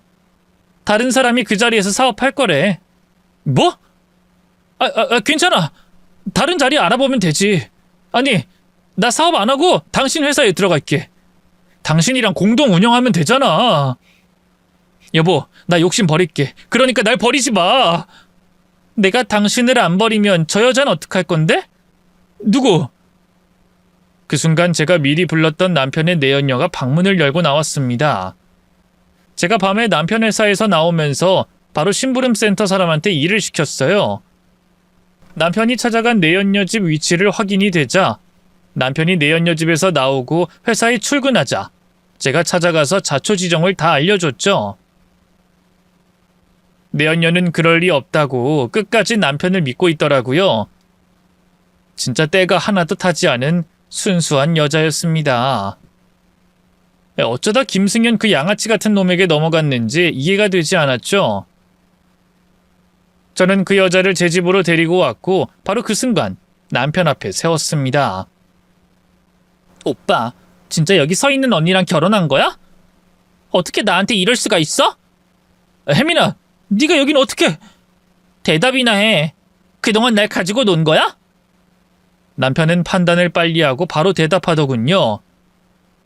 다른 사람이 그 자리에서 사업할 거래. 뭐? 괜찮아. 다른 자리 알아보면 되지. 아니, 나 사업 안 하고 당신 회사에 들어갈게. 당신이랑 공동 운영하면 되잖아. 여보, 나 욕심 버릴게. 그러니까 날 버리지 마. 내가 당신을 안 버리면 저 여자는 어떡할 건데? 누구? 그 순간 제가 미리 불렀던 남편의 내연녀가 방문을 열고 나왔습니다. 제가 밤에 남편 회사에서 나오면서 바로 심부름센터 사람한테 일을 시켰어요. 남편이 찾아간 내연녀 집 위치를 확인이 되자 남편이 내연녀 집에서 나오고 회사에 출근하자 제가 찾아가서 자초지종을 다 알려줬죠. 내연녀는 그럴 리 없다고 끝까지 남편을 믿고 있더라고요. 진짜 때가 하나도 타지 않은 순수한 여자였습니다. 어쩌다 김승현 그 양아치 같은 놈에게 넘어갔는지 이해가 되지 않았죠. 저는 그 여자를 제 집으로 데리고 왔고 바로 그 순간 남편 앞에 세웠습니다. 오빠, 진짜 여기 서 있는 언니랑 결혼한 거야? 어떻게 나한테 이럴 수가 있어? 혜민아, 네가 여긴 어떻게... 대답이나 해. 그동안 날 가지고 논 거야? 남편은 판단을 빨리 하고 바로 대답하더군요.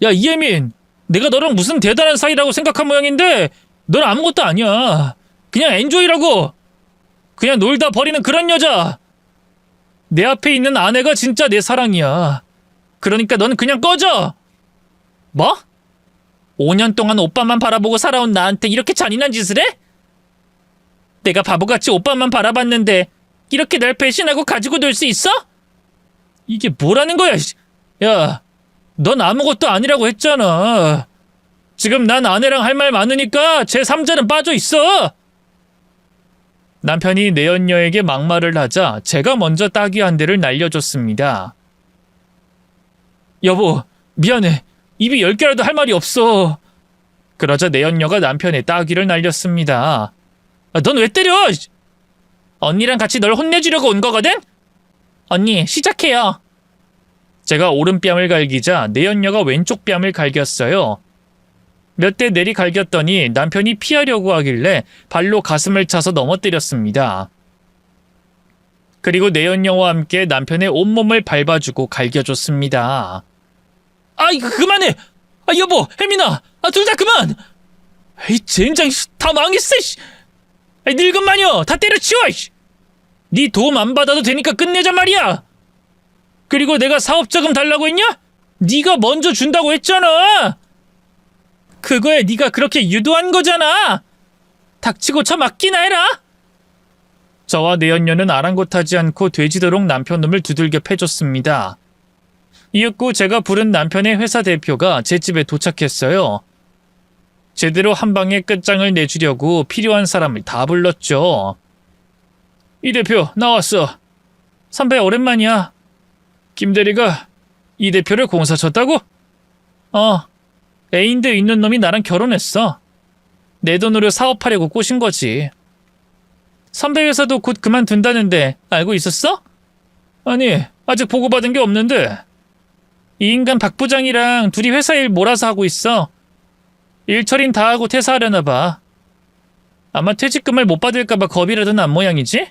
야, 이혜민, 내가 너랑 무슨 대단한 사이라고 생각한 모양인데 넌 아무것도 아니야. 그냥 엔조이라고. 그냥 놀다 버리는 그런 여자. 내 앞에 있는 아내가 진짜 내 사랑이야. 그러니까 넌 그냥 꺼져. 뭐? 5년 동안 오빠만 바라보고 살아온 나한테 이렇게 잔인한 짓을 해? 내가 바보같이 오빠만 바라봤는데 이렇게 날 배신하고 가지고 놀 수 있어? 이게 뭐라는 거야? 야, 넌 아무것도 아니라고 했잖아. 지금 난 아내랑 할 말 많으니까 제3자는 빠져 있어. 남편이 내연녀에게 막말을 하자 제가 먼저 따귀 한 대를 날려줬습니다. 여보, 미안해. 입이 10개라도 할 말이 없어. 그러자 내연녀가 남편의 따귀를 날렸습니다. 넌 왜 때려? 언니랑 같이 널 혼내주려고 온 거거든? 언니, 시작해요. 제가 오른뺨을 갈기자 내연녀가 왼쪽 뺨을 갈겼어요. 몇 대 내리 갈겼더니 남편이 피하려고 하길래 발로 가슴을 차서 넘어뜨렸습니다. 그리고 내연녀와 함께 남편의 온몸을 밟아주고 갈겨줬습니다. 이거 그만해! 여보, 혜민아! 둘 다 그만! 에이, 젠장, 다 망했어! 늙은 마녀, 다 때려치워! 네 도움 안 받아도 되니까 끝내자 말이야! 그리고 내가 사업자금 달라고 했냐? 네가 먼저 준다고 했잖아! 그거에 네가 그렇게 유도한 거잖아! 닥치고 쳐 맞기나 해라! 저와 내연녀는 아랑곳하지 않고 돼지도록 남편 놈을 두들겨 패줬습니다. 이윽고 제가 부른 남편의 회사 대표가 제 집에 도착했어요. 제대로 한 방에 끝장을 내주려고 필요한 사람을 다 불렀죠. 이 대표 나왔어. 선배 오랜만이야. 김 대리가 이 대표를 공사 쳤다고? 애인도 있는 놈이 나랑 결혼했어. 내 돈으로 사업하려고 꼬신 거지. 선배 회사도 곧 그만둔다는데 알고 있었어? 아니, 아직 보고받은 게 없는데. 이 인간 박 부장이랑 둘이 회사 일 몰아서 하고 있어. 일 처리는 다 하고 퇴사하려나 봐. 아마 퇴직금을 못 받을까 봐 겁이라도 난 모양이지?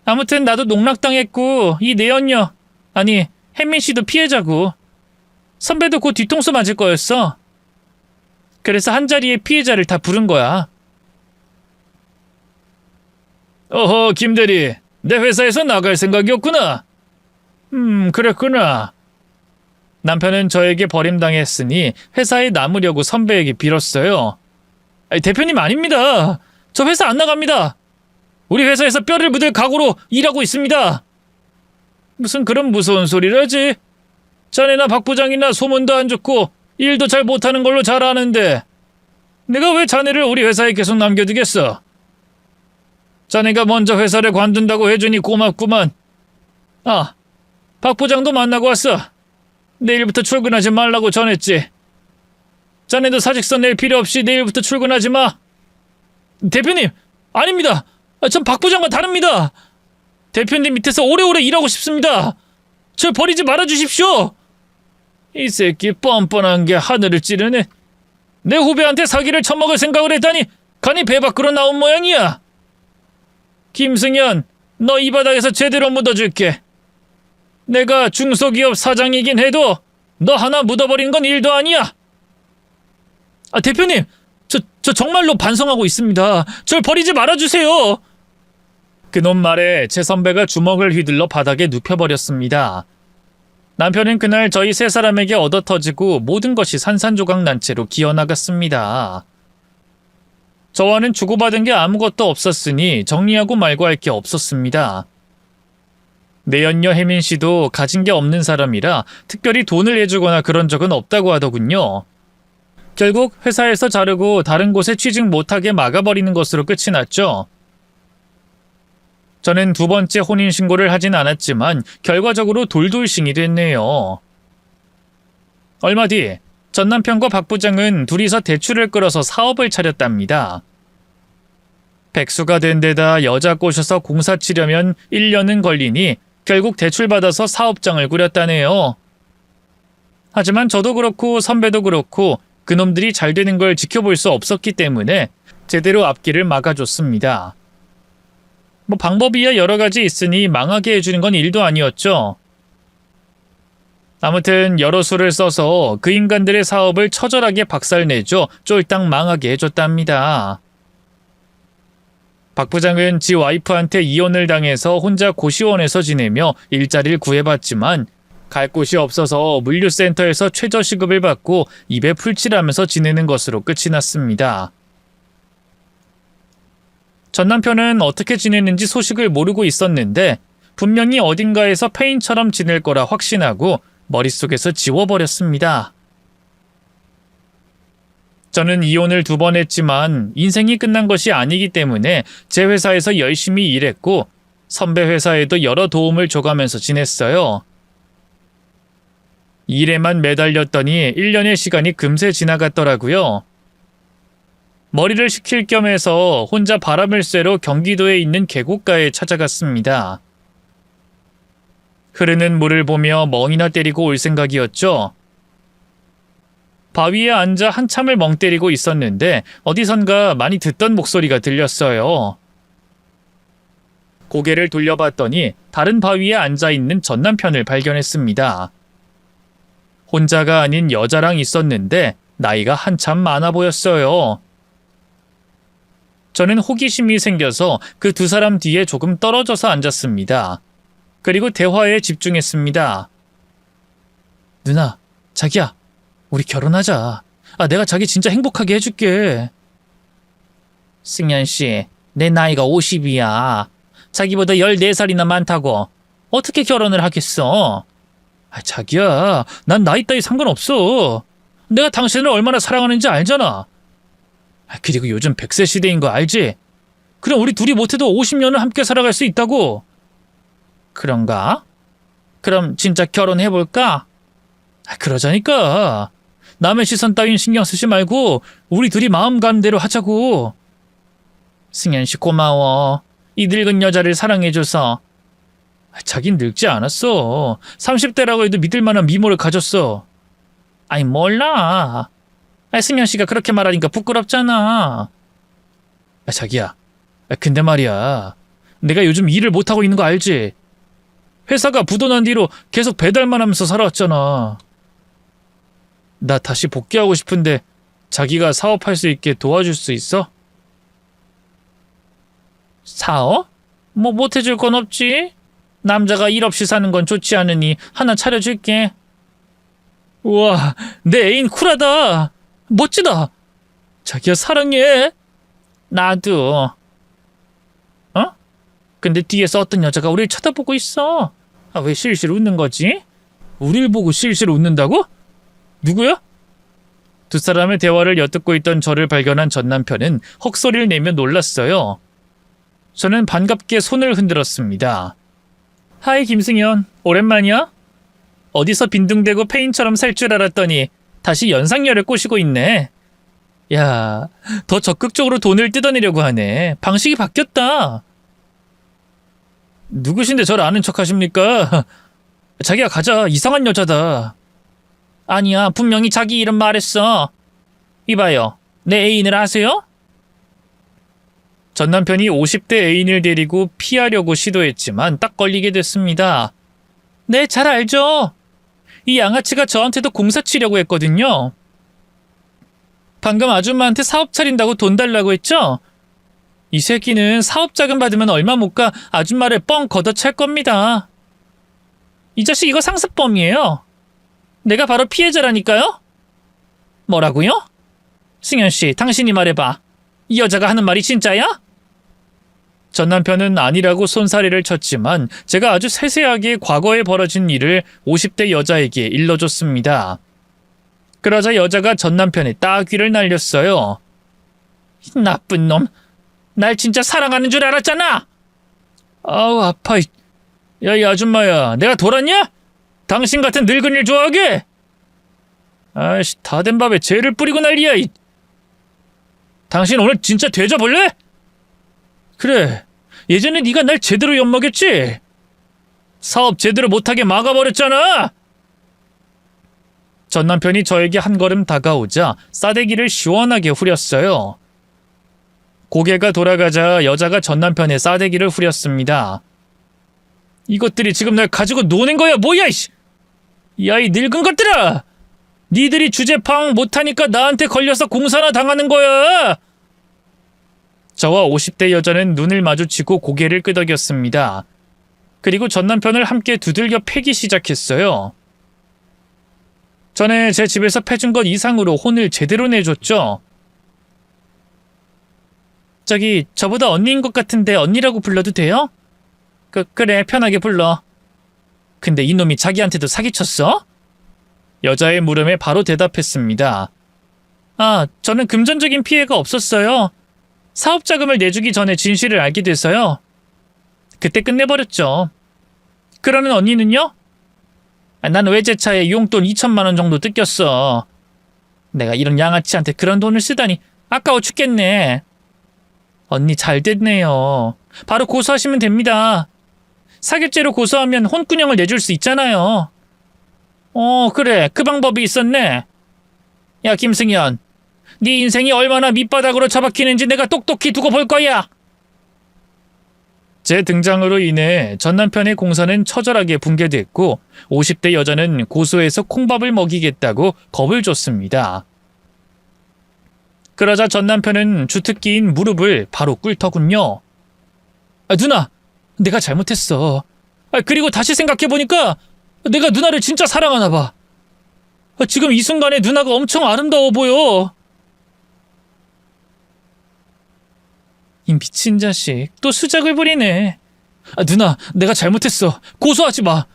아무튼 나도 농락당했고 이 내연녀, 아니 혜민 씨도 피해자고. 선배도 곧 뒤통수 맞을 거였어. 그래서 한자리에 피해자를 다 부른 거야. 어허, 김대리, 내 회사에서 나갈 생각이었구나. 그랬구나. 남편은 저에게 버림당했으니 회사에 남으려고 선배에게 빌었어요. 대표님 아닙니다. 저 회사 안 나갑니다. 우리 회사에서 뼈를 묻을 각오로 일하고 있습니다. 무슨 그런 무서운 소리를 하지? 자네나 박 부장이나 소문도 안 좋고 일도 잘 못하는 걸로 잘 아는데 내가 왜 자네를 우리 회사에 계속 남겨두겠어? 자네가 먼저 회사를 관둔다고 해주니 고맙구만. 박 부장도 만나고 왔어. 내일부터 출근하지 말라고 전했지. 자네도 사직서 낼 필요 없이 내일부터 출근하지 마. 대표님, 아닙니다. 전 박 부장과 다릅니다. 대표님 밑에서 오래오래 일하고 싶습니다. 절 버리지 말아주십시오. 이 새끼 뻔뻔한 게 하늘을 찌르네. 내 후배한테 사기를 쳐먹을 생각을 했다니 간이 배 밖으로 나온 모양이야. 김승현, 너 이 바닥에서 제대로 묻어줄게. 내가 중소기업 사장이긴 해도 너 하나 묻어버린 건 일도 아니야. 대표님, 저 정말로 반성하고 있습니다. 절 버리지 말아주세요. 그놈 말에 제 선배가 주먹을 휘둘러 바닥에 눕혀버렸습니다. 남편은 그날 저희 세 사람에게 얻어터지고 모든 것이 산산조각 난 채로 기어나갔습니다. 저와는 주고받은 게 아무것도 없었으니 정리하고 말고 할 게 없었습니다. 내연녀 혜민 씨도 가진 게 없는 사람이라 특별히 돈을 내주거나 그런 적은 없다고 하더군요. 결국 회사에서 자르고 다른 곳에 취직 못하게 막아버리는 것으로 끝이 났죠. 저는 두 번째 혼인신고를 하진 않았지만 결과적으로 돌돌싱이 됐네요. 얼마 뒤 전 남편과 박 부장은 둘이서 대출을 끌어서 사업을 차렸답니다. 백수가 된 데다 여자 꼬셔서 공사 치려면 1년은 걸리니 결국 대출받아서 사업장을 꾸렸다네요. 하지만 저도 그렇고 선배도 그렇고 그놈들이 잘 되는 걸 지켜볼 수 없었기 때문에 제대로 앞길을 막아줬습니다. 방법이야 여러 가지 있으니 망하게 해주는 건 일도 아니었죠. 아무튼 여러 수를 써서 그 인간들의 사업을 처절하게 박살내줘 쫄딱 망하게 해줬답니다. 박 부장은 지 와이프한테 이혼을 당해서 혼자 고시원에서 지내며 일자리를 구해봤지만 갈 곳이 없어서 물류센터에서 최저시급을 받고 입에 풀칠하면서 지내는 것으로 끝이 났습니다. 전 남편은 어떻게 지내는지 소식을 모르고 있었는데 분명히 어딘가에서 페인처럼 지낼 거라 확신하고 머릿속에서 지워버렸습니다. 저는 이혼을 2번 했지만 인생이 끝난 것이 아니기 때문에 제 회사에서 열심히 일했고 선배 회사에도 여러 도움을 줘가면서 지냈어요. 일에만 매달렸더니 1년의 시간이 금세 지나갔더라고요. 머리를 식힐 겸 해서 혼자 바람을 쐬러 경기도에 있는 계곡가에 찾아갔습니다. 흐르는 물을 보며 멍이나 때리고 올 생각이었죠. 바위에 앉아 한참을 멍 때리고 있었는데 어디선가 많이 듣던 목소리가 들렸어요. 고개를 돌려봤더니 다른 바위에 앉아있는 전 남편을 발견했습니다. 혼자가 아닌 여자랑 있었는데 나이가 한참 많아 보였어요. 저는 호기심이 생겨서 그 두 사람 뒤에 조금 떨어져서 앉았습니다. 그리고 대화에 집중했습니다. 누나, 자기야, 우리 결혼하자. 내가 자기 진짜 행복하게 해줄게. 승현 씨, 내 나이가 50이야. 자기보다 14살이나 많다고. 어떻게 결혼을 하겠어? 자기야, 난 나이 따위 상관없어. 내가 당신을 얼마나 사랑하는지 알잖아. 그리고 요즘 100세 시대인 거 알지? 그럼 우리 둘이 못해도 50년을 함께 살아갈 수 있다고. 그런가? 그럼 진짜 결혼해볼까? 그러자니까. 남의 시선 따윈 신경 쓰지 말고 우리 둘이 마음 가는 대로 하자고. 승현 씨 고마워. 이 늙은 여자를 사랑해줘서. 자긴 늙지 않았어. 30대라고 해도 믿을 만한 미모를 가졌어. 아니 몰라. 승현 씨가 그렇게 말하니까 부끄럽잖아. 자기야. 근데 말이야. 내가 요즘 일을 못하고 있는 거 알지? 회사가 부도난 뒤로 계속 배달만 하면서 살아왔잖아. 나 다시 복귀하고 싶은데 자기가 사업할 수 있게 도와줄 수 있어? 사업? 못해줄 건 없지. 남자가 일 없이 사는 건 좋지 않으니 하나 차려줄게. 우와, 내 애인 쿨하다. 멋지다. 자기야 사랑해. 나도. 근데 뒤에서 어떤 여자가 우리를 쳐다보고 있어. 왜 실실 웃는 거지? 우릴 보고 실실 웃는다고? 누구야? 두 사람의 대화를 엿듣고 있던 저를 발견한 전 남편은 헉소리를 내며 놀랐어요. 저는 반갑게 손을 흔들었습니다. 하이 김승현, 오랜만이야? 어디서 빈둥대고 페인처럼 살 줄 알았더니 다시 연상녀를 꼬시고 있네. 야, 더 적극적으로 돈을 뜯어내려고 하네. 방식이 바뀌었다. 누구신데 저를 아는 척 하십니까? 자기야 가자. 이상한 여자다. 아니야, 분명히 자기 이름 말했어. 이봐요, 내 애인을 아세요? 전 남편이 50대 애인을 데리고 피하려고 시도했지만 딱 걸리게 됐습니다. 네, 잘 알죠. 이 양아치가 저한테도 공사 치려고 했거든요. 방금 아줌마한테 사업 차린다고 돈 달라고 했죠? 이 새끼는 사업 자금 받으면 얼마 못 가 아줌마를 뻥 걷어찰 겁니다. 이 자식 이거 상습범이에요. 내가 바로 피해자라니까요? 뭐라고요? 승현씨, 당신이 말해봐. 이 여자가 하는 말이 진짜야? 전 남편은 아니라고 손사래를 쳤지만 제가 아주 세세하게 과거에 벌어진 일을 50대 여자에게 일러줬습니다. 그러자 여자가 전 남편의 따귀를 날렸어요. 나쁜 놈, 날 진짜 사랑하는 줄 알았잖아. 아우 아파. 야, 이 아줌마야, 내가 돌았냐? 당신 같은 늙은이를 좋아하게? 아이씨, 다 된 밥에 죄를 뿌리고 난리야. 당신 오늘 진짜 되져볼래? 그래, 예전에 네가 날 제대로 엿먹였지? 사업 제대로 못하게 막아버렸잖아. 전 남편이 저에게 한 걸음 다가오자 싸대기를 시원하게 후렸어요. 고개가 돌아가자 여자가 전 남편의 싸대기를 후렸습니다. 이것들이 지금 날 가지고 노는 거야 뭐야 이씨! 야, 이 늙은 것들아! 니들이 주제 파악 못하니까 나한테 걸려서 공사나 당하는 거야! 저와 50대 여자는 눈을 마주치고 고개를 끄덕였습니다. 그리고 전 남편을 함께 두들겨 패기 시작했어요. 전에 제 집에서 패준 것 이상으로 혼을 제대로 내줬죠. 저기 저보다 언니인 것 같은데 언니라고 불러도 돼요? 그래, 편하게 불러. 근데 이놈이 자기한테도 사기쳤어? 여자의 물음에 바로 대답했습니다. 아, 저는 금전적인 피해가 없었어요. 사업자금을 내주기 전에 진실을 알게 돼서요. 그때 끝내버렸죠. 그러는 언니는요? 난 외제차에 용돈 2천만 원 정도 뜯겼어. 내가 이런 양아치한테 그런 돈을 쓰다니 아까워 죽겠네. 언니 잘 됐네요. 바로 고소하시면 됩니다. 사기죄로 고소하면 혼꾸녕을 내줄 수 있잖아요. 그래, 그 방법이 있었네. 야, 김승현, 네 인생이 얼마나 밑바닥으로 처박히는지 내가 똑똑히 두고 볼 거야. 제 등장으로 인해 전 남편의 공사는 처절하게 붕괴됐고 50대 여자는 고소해서 콩밥을 먹이겠다고 겁을 줬습니다. 그러자 전 남편은 주특기인 무릎을 바로 꿇더군요. 누나, 내가 잘못했어. 그리고 다시 생각해보니까 내가 누나를 진짜 사랑하나 봐. 지금 이 순간에 누나가 엄청 아름다워 보여. 이 미친 자식, 또 수작을 부리네. 누나, 내가 잘못했어. 고소하지 마.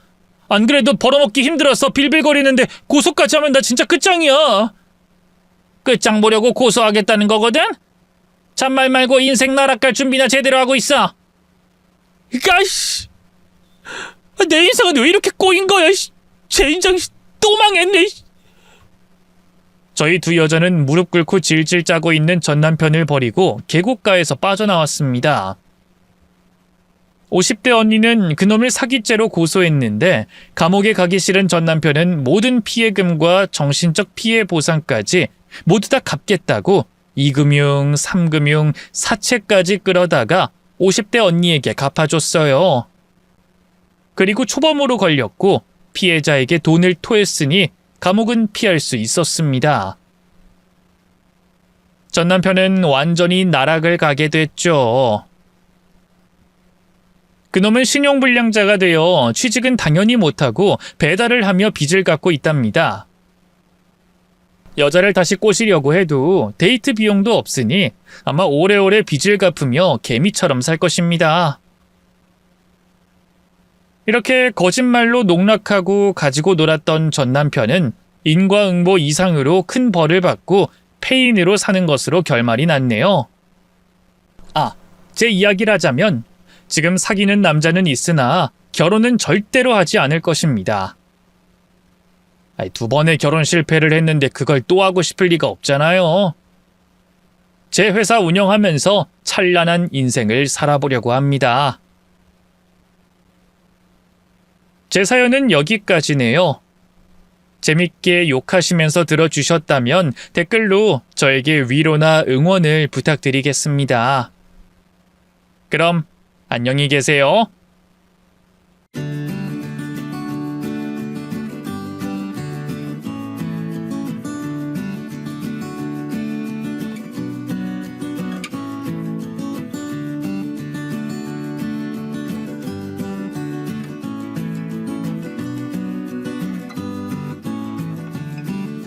안 그래도 벌어먹기 힘들어서 빌빌거리는데 고소까지 하면 나 진짜 끝장이야. 끝장 보려고 고소하겠다는 거거든? 잔말 말고 인생 나락갈 준비나 제대로 하고 있어. 아이씨, 내 인생은 왜 이렇게 꼬인 거야? 제 인생 또 망했네. 저희 두 여자는 무릎 꿇고 질질 짜고 있는 전 남편을 버리고 계곡가에서 빠져나왔습니다. 50대 언니는 그놈을 사기죄로 고소했는데 감옥에 가기 싫은 전 남편은 모든 피해금과 정신적 피해 보상까지 모두 다 갚겠다고 2금융, 3금융, 사채까지 끌어다가 50대 언니에게 갚아줬어요. 그리고 초범으로 걸렸고 피해자에게 돈을 토했으니 감옥은 피할 수 있었습니다. 전 남편은 완전히 나락을 가게 됐죠. 그놈은 신용불량자가 되어 취직은 당연히 못하고 배달을 하며 빚을 갚고 있답니다. 여자를 다시 꼬시려고 해도 데이트 비용도 없으니 아마 오래오래 빚을 갚으며 개미처럼 살 것입니다. 이렇게 거짓말로 농락하고 가지고 놀았던 전 남편은 인과응보 이상으로 큰 벌을 받고 폐인으로 사는 것으로 결말이 났네요. 제 이야기를 하자면 지금 사귀는 남자는 있으나 결혼은 절대로 하지 않을 것입니다. 2번의 결혼 실패를 했는데 그걸 또 하고 싶을 리가 없잖아요. 제 회사 운영하면서 찬란한 인생을 살아보려고 합니다. 제 사연은 여기까지네요. 재밌게 욕하시면서 들어주셨다면 댓글로 저에게 위로나 응원을 부탁드리겠습니다. 그럼 안녕히 계세요.